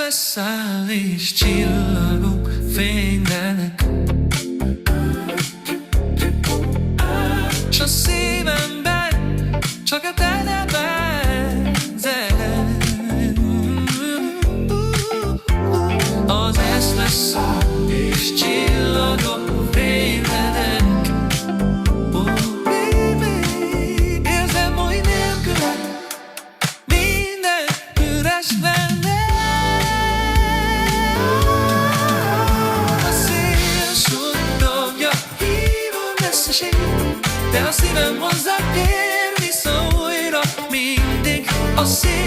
leszáll és csillagok fénylenek, s a szívemben csak a te nevezed. Az esz leszáll és csillagok fénylenek. Oh baby, érzem, hogy nélküled minden üres lenne. A szél suttogja, hívom veszeség, de a szívem hozzátér vissza újra mindig. A szél